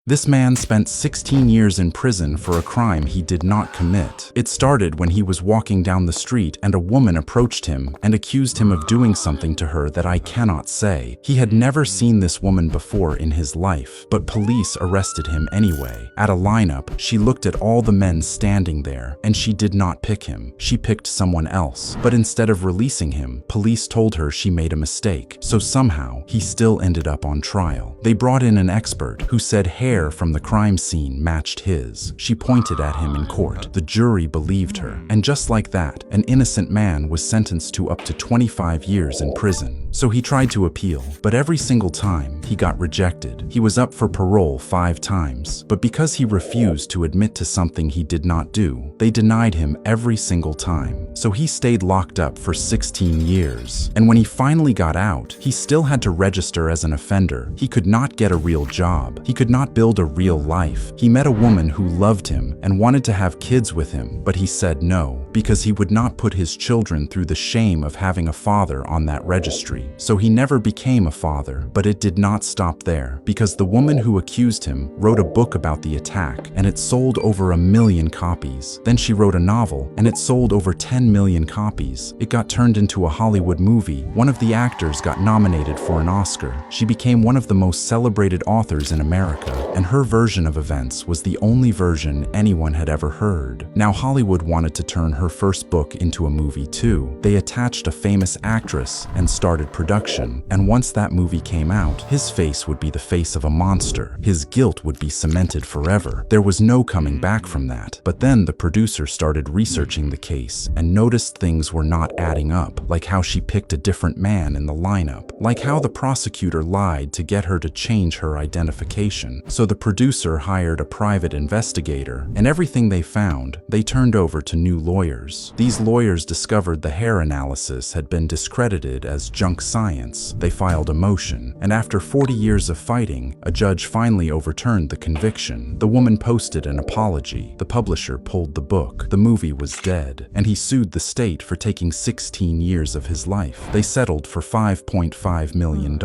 This man spent 16 years in prison for a crime he did not commit. It started when he was walking down the street and a woman approached him and accused him of doing something to her that I cannot say. He had never seen this woman before in his life, but police arrested him anyway. At a lineup, she looked at all the men standing there, and she did not pick him. She picked someone else. But instead of releasing him, police told her she made a mistake, so somehow he still ended up on trial. They brought in an expert who said hair from the crime scene matched his. She pointed at him in court. The jury believed her. And just like that, an innocent man was sentenced to up to 25 years in prison. So he tried to appeal, but every single time, he got rejected. He was up for parole 5 times, but because he refused to admit to something he did not do, they denied him every single time. So he stayed locked up for 16 years. And when he finally got out, he still had to register as an offender. He could not get a real job. He could not build a real life. He met a woman who loved him and wanted to have kids with him, but he said no, because he would not put his children through the shame of having a father on that registry. So he never became a father, but it did not stop there, because the woman who accused him wrote a book about the attack, and it sold over 1 million copies. Then she wrote a novel, and it sold over 10 million copies. It got turned into a Hollywood movie. One of the actors got nominated for an Oscar. She became one of the most celebrated authors in America, and her version of events was the only version anyone had ever heard. Now Hollywood wanted to turn her first book into a movie too. They attached a famous actress and started production, and once that movie came out, his face would be the face of a monster. His guilt would be cemented forever. There was no coming back from that. But then the producer started researching the case and noticed things were not adding up, like how she picked a different man in the lineup, like how the prosecutor lied to get her to change her identification. So the producer hired a private investigator, and everything they found, they turned over to new lawyers. These lawyers discovered the hair analysis had been discredited as junk science. They filed a motion, and after 40 years of fighting, a judge finally overturned the conviction. The woman posted an apology. The publisher pulled the book. The movie was dead, and he sued the state for taking 16 years of his life. They settled for $5.5 million.